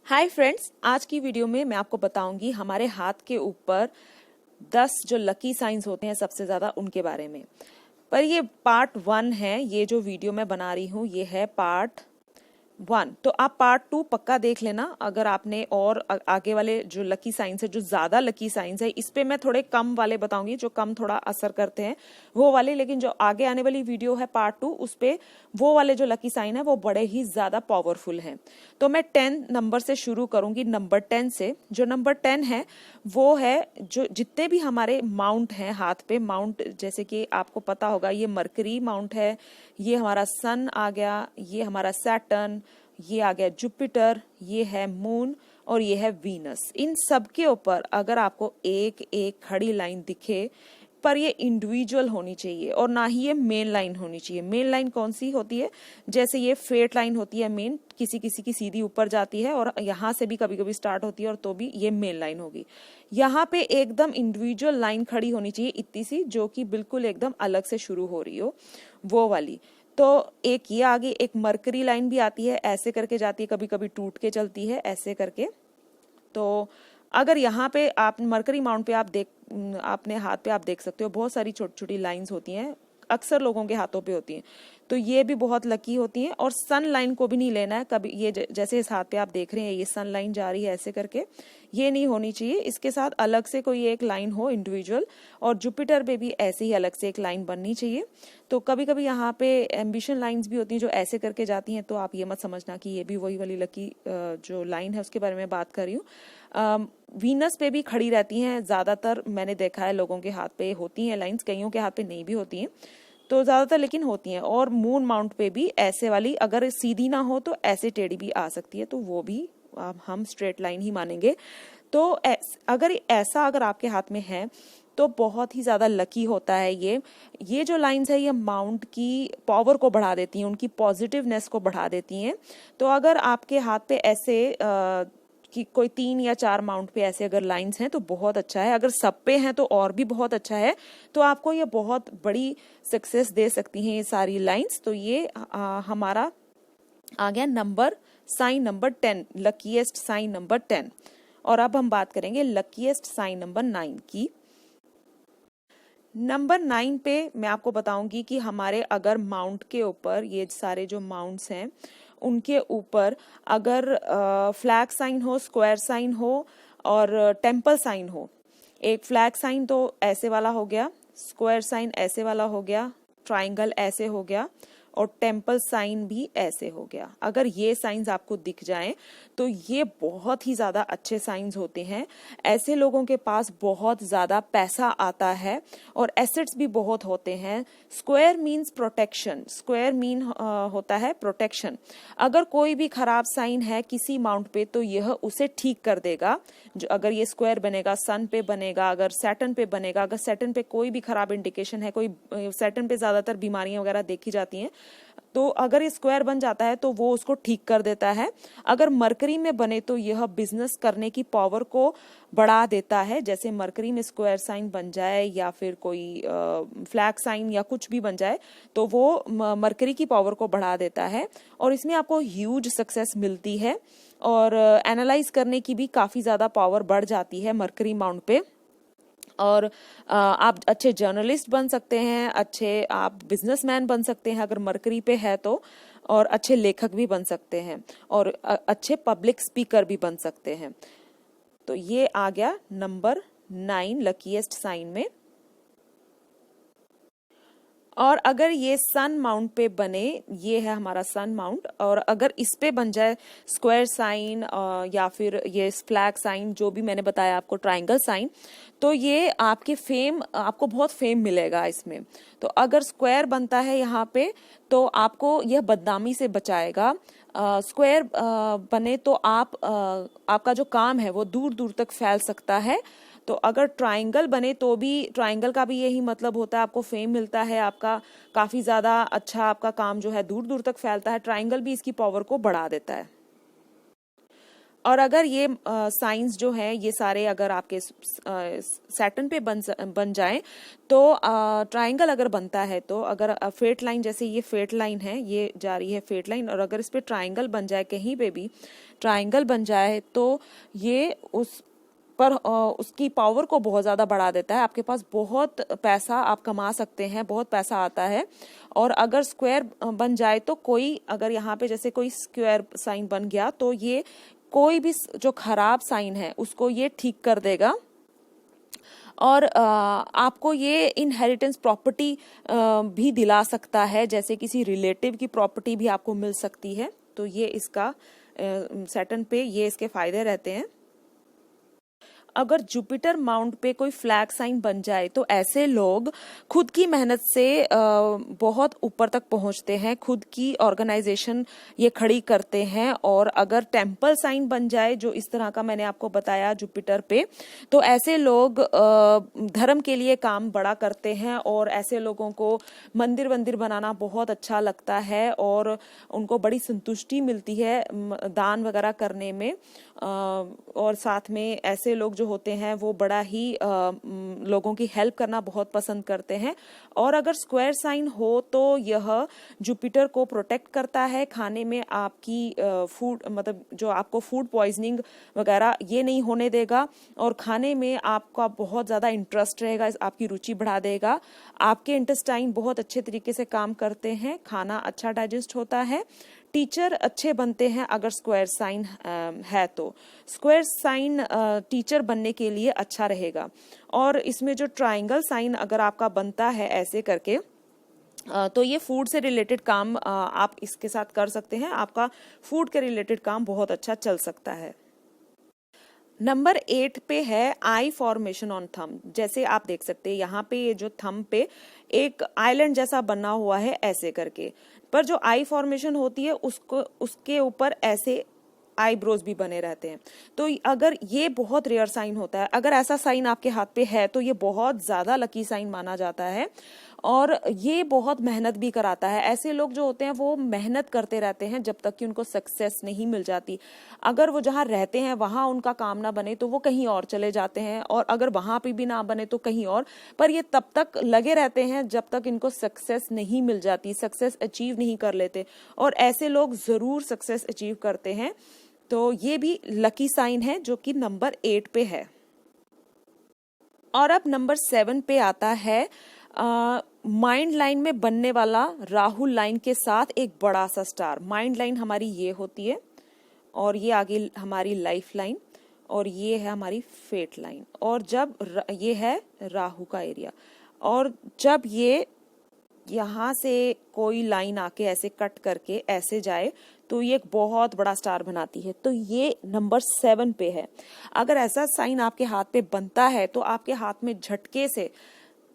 Hi friends, आज की video में मैं आपको बताऊंगी हमारे हाथ के ऊपर 10 जो लकी साइंस होते हैं सबसे ज्यादा उनके बारे में। पर ये पार्ट 1 है। ये जो वीडियो मैं बना रही हूँ ये है पार्ट 1। तो आप पार्ट 2 पक्का देख लेना अगर आपने। और आगे वाले जो लकी साइंस है, जो ज्यादा लकी साइंस है, इस पे मैं थोड़े कम वाले बताऊंगी जो कम थोड़ा असर करते हैं वो वाले। लेकिन जो आगे आने वाली वीडियो है पार्ट 2, उस पे वो वाले जो लकी साइन है वो बड़े ही ज्यादा पावरफुल हैं। तो मैं 10 नंबर से शुरू करूंगी, नंबर 10 से। जो नंबर 10 है वो है जो जितने भी हमारे माउंट हैं हाथ पे, माउंट जैसे कि आपको पता होगा ये मरकरी माउंट है, ये हमारा सन आ गया, ये हमारा सैटर्न, ये आ गया जुपिटर, ये है मून और ये है वीनस। इन सब के ऊपर अगर आपको एक एक खड़ी लाइन दिखे, पर ये इंडिविजुअल होनी चाहिए और ना ही ये मेन लाइन होनी चाहिए। मेन लाइन कौन सी होती है? जैसे ये फेट लाइन होती है मेन, किसी किसी की सीधी ऊपर जाती है और यहाँ से भी कभी कभी स्टार्ट होती है, और तो भी ये मेन लाइन होगी। यहाँ पे एकदम इंडिविजुअल लाइन खड़ी होनी चाहिए इतनी सी, जो कि बिल्कुल एकदम अलग से शुरू हो रही हो, वो वाली। तो एक ये आगे एक मरकरी लाइन भी आती है, ऐसे करके जाती है, कभी कभी टूट के चलती है ऐसे करके। तो अगर यहाँ पे आप मरकरी माउंट पे आपने हाथ पे आप देख सकते हो बहुत सारी छोटी छोटी लाइंस होती हैं, अक्सर लोगों के हाथों पे होती हैं। तो ये भी बहुत लकी होती हैं। और सन लाइन को भी नहीं लेना है कभी। ये जैसे इस हाथ पे आप देख रहे हैं ये सन लाइन जा रही है ऐसे करके, ये नहीं होनी चाहिए। इसके साथ अलग से कोई एक लाइन हो इंडिविजुअल। और जुपिटर पे भी ऐसे ही अलग से एक लाइन बननी चाहिए। तो कभी कभी यहाँ पे एम्बिशन लाइंस भी होती हैं जो ऐसे करके जाती हैं, तो आप ये मत समझना कि ये भी वही वाली लकी जो लाइन है उसके बारे में बात कर रही हूँ। वीनस पे भी खड़ी रहती हैं ज्यादातर, मैंने देखा है लोगों के हाथ पे होती हैं लाइंस, कईयों के हाथ पे नहीं भी होती हैं, तो ज्यादातर लेकिन होती हैं। और मून माउंट पे भी ऐसे वाली, अगर सीधी ना हो तो ऐसे टेढ़ी भी आ सकती है, तो वो भी हम स्ट्रेट लाइन ही मानेंगे। तो अगर आपके हाथ में है तो बहुत ही ज्यादा लकी होता है ये जो लाइंस है ये माउंट की पावर को बढ़ा देती हैं, उनकी पॉजिटिवनेस को बढ़ा देती हैं। तो अगर आपके हाथ पे ऐसे कि कोई 3 या 4 माउंट पे ऐसे अगर लाइंस हैं तो बहुत अच्छा है। अगर सब पे हैं तो और भी बहुत अच्छा है। तो आपको ये बहुत बड़ी सक्सेस दे सकती हैं ये सारी लाइंस। तो ये हमारा आ गया sign number 10, luckiest sign number 10। और अब हम बात करेंगे लकीएस्ट साइन नंबर 9 की। नंबर 9 पे मैं आपको बताऊंगी कि हमारे अगर माउंट के ऊपर, ये सारे जो माउंट्स हैं उनके ऊपर अगर फ्लैग साइन हो, स्क्वायर साइन हो और टेम्पल साइन हो। एक फ्लैग साइन तो ऐसे वाला हो गया, स्क्वायर साइन ऐसे वाला हो गया, ट्राइंगल ऐसे हो गया और टेम्पल साइन भी ऐसे हो गया। अगर ये साइंस आपको दिख जाएं तो ये बहुत ही ज्यादा अच्छे साइंस होते हैं। ऐसे लोगों के पास बहुत ज्यादा पैसा आता है और एसेट्स भी बहुत होते हैं। Square means protection, square mean होता है प्रोटेक्शन। अगर कोई भी खराब साइन है किसी माउंट पे तो यह उसे ठीक कर देगा। जो अगर ये स्क्वायर बनेगा, सन पे बनेगा, अगर सैटर्न पे बनेगा, अगर सैटर्न पे कोई भी खराब इंडिकेशन है, कोई सैटर्न पे ज्यादातर बीमारियां वगैरह देखी जाती हैं, तो अगर ये स्क्वायर बन जाता है तो वो उसको ठीक कर देता है। अगर मरकरी में बने तो यह बिजनेस करने की पावर को बढ़ा देता है। जैसे मरकरी में स्क्वायर साइन बन जाए या फिर कोई फ्लैग साइन या कुछ भी बन जाए तो वो मरकरी की पावर को बढ़ा देता है और इसमें आपको ह्यूज सक्सेस मिलती है। और एनालाइज करने की भी काफी ज्यादा पावर बढ़ जाती है मरकरी माउंट पे। और आप अच्छे जर्नलिस्ट बन सकते हैं, अच्छे आप बिजनेसमैन बन सकते हैं अगर मरकरी पे है तो, और अच्छे लेखक भी बन सकते हैं और अच्छे पब्लिक स्पीकर भी बन सकते हैं। तो ये आ गया नंबर 9 लकीएस्ट साइन में। और अगर ये सन माउंट पे बने, ये है हमारा सन माउंट, और अगर इस पे बन जाए स्क्वायर साइन या फिर ये फ्लैग साइन, जो भी मैंने बताया आपको, ट्रायंगल साइन, तो ये आपको बहुत फेम मिलेगा इसमें। तो अगर स्क्वायर बनता है यहाँ पे तो आपको यह बदनामी से बचाएगा। स्क्वायर बने तो आपका जो काम है वो दूर दूर तक फैल सकता है। तो अगर ट्रायंगल बने तो भी, ट्रायंगल का भी यही मतलब होता है, आपको फेम मिलता है, आपका काफी ज्यादा अच्छा आपका काम जो है दूर दूर तक फैलता है। ट्रायंगल भी इसकी पावर को बढ़ा देता है। और अगर ये साइंस जो है ये सारे अगर आपके सैटर्न पे बन जाएं तो ट्रायंगल अगर बनता है तो अगर फेट लाइन, जैसे ये फेट लाइन है, ये जा रही है फेट लाइन, और अगर इस पे ट्रायंगल बन जाए, कहीं पे भी ट्रायंगल बन जाए तो ये उस पर उसकी पावर को बहुत ज्यादा बढ़ा देता है। आपके पास बहुत पैसा आप कमा सकते हैं, बहुत पैसा आता है। और अगर स्क्वायर बन जाए तो कोई, अगर यहाँ पे जैसे कोई स्क्वायर साइन बन गया तो ये कोई भी जो खराब साइन है उसको ये ठीक कर देगा। और आपको ये इनहेरिटेंस प्रॉपर्टी भी दिला सकता है, जैसे किसी रिलेटिव की प्रॉपर्टी भी आपको मिल सकती है। तो ये इसका सैटर्न पे ये इसके फायदे रहते हैं। अगर जुपिटर माउंट पे कोई फ्लैग साइन बन जाए तो ऐसे लोग खुद की मेहनत से बहुत ऊपर तक पहुंचते हैं, खुद की ऑर्गेनाइजेशन ये खड़ी करते हैं। और अगर टेम्पल साइन बन जाए, जो इस तरह का मैंने आपको बताया जुपिटर पे, तो ऐसे लोग धर्म के लिए काम बड़ा करते हैं और ऐसे लोगों को मंदिर वंदिर बनाना बहुत अच्छा लगता है और उनको बड़ी संतुष्टि मिलती है दान वगैरह करने में। और साथ में ऐसे लोग जो होते हैं वो बड़ा ही लोगों की हेल्प करना बहुत पसंद करते हैं। और अगर स्क्वायर साइन हो तो यह जुपिटर को प्रोटेक्ट करता है, खाने में आपकी फूड, मतलब जो आपको फूड पॉइजनिंग वगैरह ये नहीं होने देगा, और खाने में आपका बहुत ज़्यादा इंटरेस्ट रहेगा, आपकी रुचि बढ़ा देगा। आपके इंटेस्टाइन बहुत अच्छे तरीके से काम करते हैं, खाना अच्छा डाइजेस्ट होता है। टीचर अच्छे बनते हैं अगर स्क्वायर साइन है तो स्क्वायर साइन टीचर बनने के लिए अच्छा रहेगा। और इसमें जो ट्रायंगल साइन अगर आपका बनता है ऐसे करके, तो ये फूड से रिलेटेड काम आप इसके साथ कर सकते हैं, आपका फूड के रिलेटेड काम बहुत अच्छा चल सकता है। नंबर 8 पे है आई फॉर्मेशन ऑन थंब। जैसे आप देख सकते हैं यहाँ पे ये जो थंब पे एक आइलैंड जैसा बना हुआ है ऐसे करके, पर जो आई फॉर्मेशन होती है उसको उसके ऊपर ऐसे आईब्रोज भी बने रहते हैं। तो अगर ये बहुत रेयर साइन होता है, अगर ऐसा साइन आपके हाथ पे है तो ये बहुत ज्यादा लकी साइन माना जाता है और ये बहुत मेहनत भी कराता है। ऐसे लोग जो होते हैं वो मेहनत करते रहते हैं जब तक कि उनको सक्सेस नहीं मिल जाती। अगर वो जहाँ रहते हैं वहां उनका काम ना बने तो वो कहीं और चले जाते हैं, और अगर वहां पे भी ना बने तो कहीं और, पर ये तब तक लगे रहते हैं जब तक इनको सक्सेस नहीं मिल जाती, सक्सेस अचीव नहीं कर लेते। और ऐसे लोग जरूर सक्सेस अचीव करते हैं। तो ये भी लकी साइन है जो कि नंबर 8 पे है। और अब नंबर 7 पे आता है माइंड लाइन में बनने वाला राहुल लाइन के साथ एक बड़ा सा स्टार। माइंड लाइन हमारी ये होती है और ये आगे हमारी लाइफ लाइन, और ये है हमारी फेट लाइन। और जब ये है राहु का एरिया, और जब ये यहाँ से कोई लाइन आके ऐसे कट करके ऐसे जाए तो ये एक बहुत बड़ा स्टार बनाती है। तो ये नंबर 7 पे है। अगर ऐसा साइन आपके हाथ पे बनता है तो आपके हाथ में झटके से,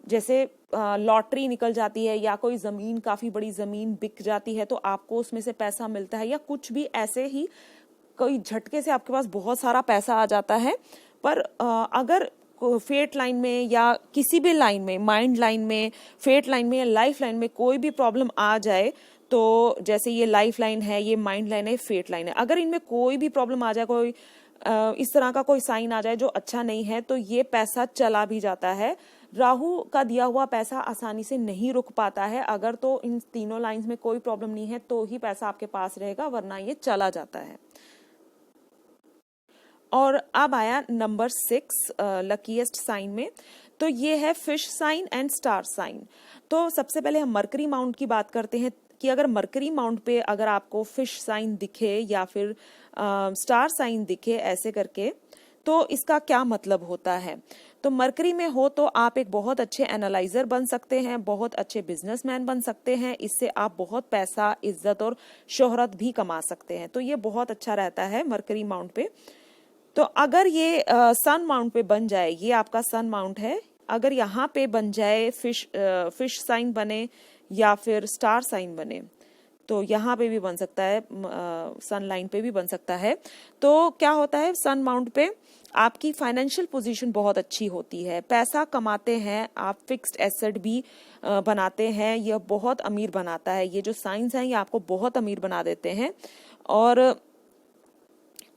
जैसे लॉटरी निकल जाती है या कोई जमीन, काफी बड़ी जमीन बिक जाती है तो आपको उसमें से पैसा मिलता है, या कुछ भी ऐसे ही कोई झटके से आपके पास बहुत सारा पैसा आ जाता है। पर अगर फेट लाइन में या किसी भी लाइन में, माइंड लाइन में, फेट लाइन में या लाइफ लाइन में कोई भी प्रॉब्लम आ जाए, तो जैसे ये लाइफ लाइन है, ये माइंड लाइन है, फेट लाइन है, अगर इनमें कोई भी प्रॉब्लम आ जाए, कोई इस तरह का कोई साइन आ जाए जो अच्छा नहीं है, तो ये पैसा चला भी जाता है। राहु का दिया हुआ पैसा आसानी से नहीं रुक पाता है। अगर तो इन तीनों लाइंस में कोई प्रॉब्लम नहीं है तो ही पैसा आपके पास रहेगा, वरना ये चला जाता है। और अब आया नंबर 6 लकीएस्ट साइन में, तो ये है fish sign and star sign. तो सबसे पहले हम मरकरी माउंट की बात करते हैं कि अगर मरकरी माउंट पे अगर आपको फिश साइन दिखे या फिर स्टार साइन दिखे ऐसे करके, तो इसका क्या मतलब होता है। तो मरकरी में हो तो आप एक बहुत अच्छे एनालाइजर बन सकते हैं, बहुत अच्छे बिजनेसमैन बन सकते हैं, इससे आप बहुत पैसा, इज्जत और शोहरत भी कमा सकते हैं। तो ये बहुत अच्छा रहता है मरकरी माउंट पे। तो अगर ये सन माउंट पे बन जाए, ये आपका सन माउंट है, अगर यहाँ पे बन जाए फिश साइन बने या फिर स्टार साइन बने, तो यहाँ पे भी बन सकता है, सन लाइन पे भी बन सकता है। तो क्या होता है, सन माउंट पे आपकी फाइनेंशियल पोजीशन बहुत अच्छी होती है, पैसा कमाते हैं आप, फिक्स्ड एसेट भी बनाते हैं, यह बहुत अमीर बनाता है। ये जो साइंस हैं ये आपको बहुत अमीर बना देते हैं। और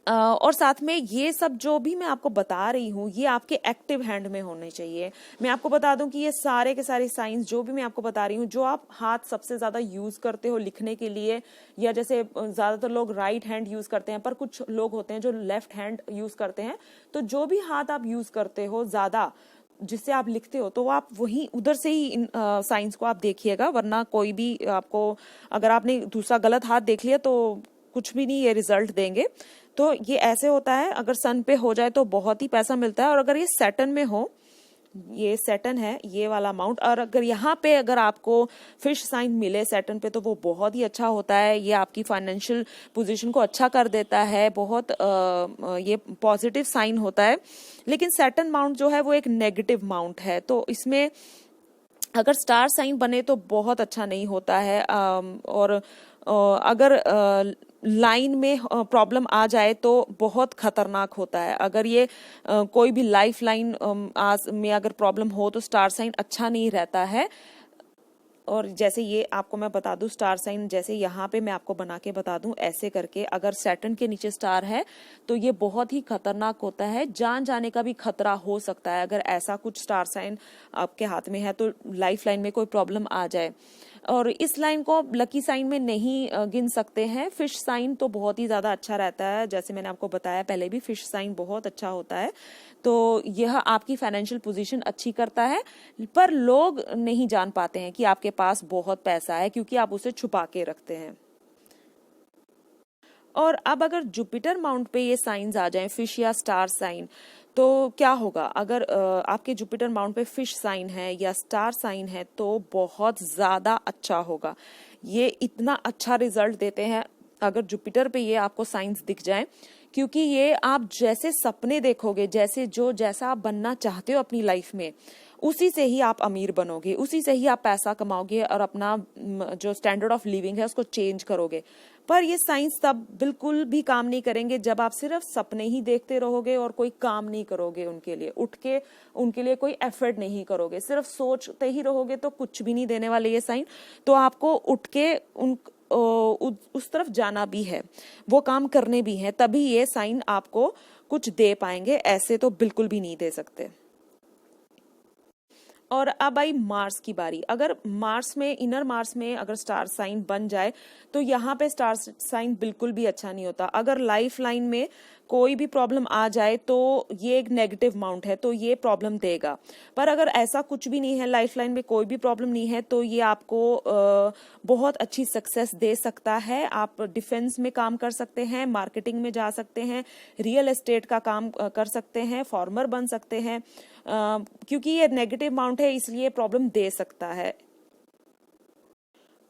और साथ में ये सब जो भी मैं आपको बता रही हूँ ये आपके एक्टिव हैंड में होने चाहिए। मैं आपको बता दूं कि ये सारे के सारे साइंस जो भी मैं आपको बता रही हूँ, जो आप हाथ सबसे ज्यादा यूज करते हो लिखने के लिए, या जैसे ज्यादातर लोग राइट हैंड यूज करते हैं पर कुछ लोग होते हैं जो लेफ्ट हैंड यूज करते हैं, तो जो भी हाथ आप यूज करते हो ज्यादा जिससे आप लिखते हो, तो वो आप वही उधर से ही इन साइंस को आप देखिएगा, वरना कोई भी आपको, अगर आपने दूसरा गलत हाथ देख लिया तो कुछ भी नहीं ये रिजल्ट देंगे। तो ये ऐसे होता है, अगर सन पे हो जाए तो बहुत ही पैसा मिलता है, और अगर ये सैटर्न में हो, ये सैटर्न है ये वाला अमाउंट, और अगर यहाँ पे अगर आपको फिश साइन मिले सैटर्न पे तो वो बहुत ही अच्छा होता है। ये आपकी फाइनेंशियल पोजीशन को अच्छा कर देता है, बहुत ये पॉजिटिव साइन होता है। लेकिन सैटर्न माउंट जो है वो एक नेगेटिव माउंट है, तो इसमें अगर स्टार साइन बने तो बहुत अच्छा नहीं होता है। और अगर लाइन में प्रॉब्लम आ जाए तो बहुत खतरनाक होता है। अगर ये कोई भी लाइफ लाइन में अगर प्रॉब्लम हो तो स्टार साइन अच्छा नहीं रहता है। और जैसे ये आपको मैं बता दूं स्टार साइन, जैसे यहाँ पे मैं आपको बना के बता दूं ऐसे करके, अगर सैटर्न के नीचे स्टार है तो ये बहुत ही खतरनाक होता है, जान जाने का भी खतरा हो सकता है। अगर ऐसा कुछ स्टार साइन आपके हाथ में है तो लाइफ लाइन में कोई प्रॉब्लम आ जाए। और इस लाइन को लकी साइन में नहीं गिन सकते हैं। फिश साइन तो बहुत ही ज्यादा अच्छा रहता है, जैसे मैंने आपको बताया पहले भी, फिश साइन बहुत अच्छा होता है। तो यह आपकी फाइनेंशियल पोजीशन अच्छी करता है, पर लोग नहीं जान पाते हैं कि आपके पास बहुत पैसा है, क्योंकि आप उसे छुपा के रखते हैं। और अब अगर जुपिटर माउंट पे ये साइंस आ जाएं, फिश या स्टार साइन, तो क्या होगा? अगर आपके जुपिटर माउंट पे फिश साइन है या स्टार साइन है तो बहुत ज्यादा अच्छा होगा। ये इतना अच्छा रिजल्ट देते हैं अगर जुपिटर पे ये आपको साइंस दिख जाए, क्योंकि ये आप जैसे सपने देखोगे, जैसा आप बनना चाहते हो अपनी लाइफ में, उसी से ही आप अमीर बनोगे, उसी से ही आप पैसा कमाओगे और अपना जो स्टैंडर्ड ऑफ लिविंग है उसको चेंज करोगे। पर ये साइंस तब बिल्कुल भी काम नहीं करेंगे जब आप सिर्फ सपने ही देखते रहोगे और कोई काम नहीं करोगे उनके लिए, उठ के उनके लिए कोई एफर्ट नहीं करोगे, सिर्फ सोचते ही रहोगे तो कुछ भी नहीं देने वाले ये साइन। तो आपको उठ के उस तरफ जाना भी है, वो काम करने भी है, तभी ये साइन आपको कुछ दे पाएंगे, ऐसे तो बिल्कुल भी नहीं दे सकते। और अब आई मार्स की बारी। अगर मार्स में, इनर मार्स में अगर स्टार साइन बन जाए तो यहाँ पे स्टार साइन बिल्कुल भी अच्छा नहीं होता। अगर लाइफ लाइन में कोई भी प्रॉब्लम आ जाए तो ये एक नेगेटिव माउंट है, तो ये प्रॉब्लम देगा। पर अगर ऐसा कुछ भी नहीं है, लाइफ लाइन में कोई भी प्रॉब्लम नहीं है, तो ये आपको बहुत अच्छी सक्सेस दे सकता है। आप डिफेंस में काम कर सकते हैं, मार्केटिंग में जा सकते हैं, रियल एस्टेट का काम कर सकते हैं, फार्मर बन सकते हैं, क्योंकि ये नेगेटिव माउंट है इसलिए प्रॉब्लम दे सकता है।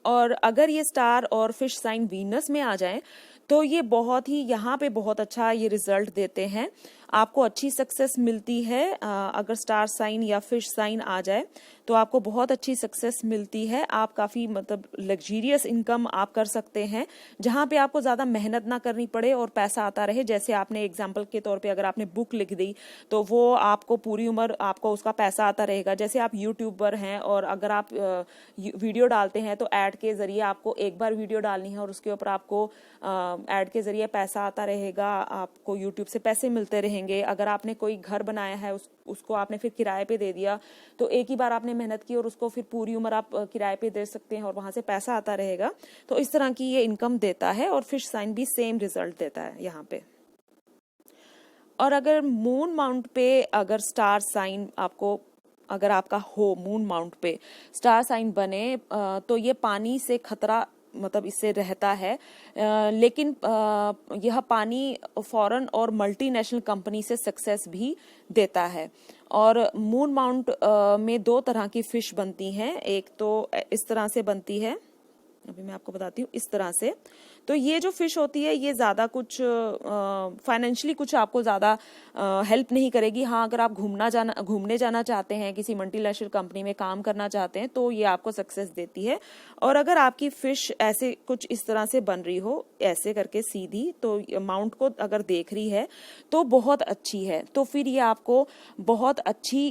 और अगर ये स्टार और फिश साइन वीनस में आ जाए तो ये बहुत ही, यहाँ पे बहुत अच्छा ये रिजल्ट देते हैं, आपको अच्छी सक्सेस मिलती है। अगर स्टार साइन या फिश साइन आ जाए तो आपको बहुत अच्छी सक्सेस मिलती है। आप काफी मतलब लग्जरियस इनकम आप कर सकते हैं, जहाँ पे आपको ज्यादा मेहनत ना करनी पड़े और पैसा आता रहे। जैसे आपने एग्जाम्पल के तौर पे अगर आपने बुक लिख दी तो वो आपको पूरी उम्र आपको उसका पैसा आता रहेगा। जैसे आप यूट्यूबर हैं और अगर आप वीडियो डालते हैं तो ऐड के जरिए आपको एक बार वीडियो डालनी है और उसके ऊपर आपको ऐड के जरिए पैसा आता रहेगा, आपको यूट्यूब से पैसे मिलते रहेंगे। अगर आपने कोई घर बनाया है उसको आपने फिर किराए पे दे दिया तो एक ही बार आपने मेहनत की और उसको फिर पूरी उम्र आप किराए पे दे सकते हैं और वहां से पैसा आता रहेगा। तो इस तरह की ये इनकम देता है। और फिश साइन भी सेम रिजल्ट देता है यहाँ पे। और अगर मून माउंट पे अगर स्टार साइन आपको, अगर आपका हो मून माउंट पे स्टार साइन बने तो ये पानी से खतरा मतलब इससे रहता है, लेकिन यह पानी फॉरेन और मल्टीनेशनल कंपनी से सक्सेस भी देता है। और मून माउंट में दो तरह की फिश बनती हैं, एक तो इस तरह से बनती है, अभी मैं आपको बताती हूँ, इस तरह से। तो ये जो फिश होती है ये ज्यादा कुछ फाइनेंशियली कुछ आपको ज्यादा हेल्प नहीं करेगी। हाँ, अगर आप घूमने जाना चाहते हैं, किसी मल्टीनेशनल कंपनी में काम करना चाहते हैं तो ये आपको सक्सेस देती है। और अगर आपकी फिश ऐसे कुछ इस तरह से बन रही हो, ऐसे करके सीधी, तो माउंट को अगर देख रही है तो बहुत अच्छी है, तो फिर ये आपको बहुत अच्छी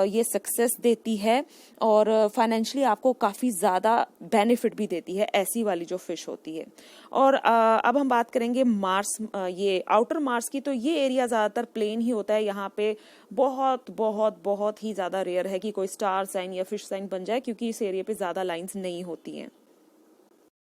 ये सक्सेस देती है और फाइनेंशियली आपको काफी ज्यादा बेनिफिट भी देती है, ऐसी वाली जो फिश होती है। और और अब हम बात करेंगे मार्स, ये आउटर मार्स की। तो ये एरिया ज़्यादातर प्लेन ही होता है, यहाँ पे बहुत बहुत बहुत ही ज़्यादा रेयर है कि कोई स्टार साइन या फिश साइन बन जाए, क्योंकि इस एरिया पे ज़्यादा लाइंस नहीं होती हैं।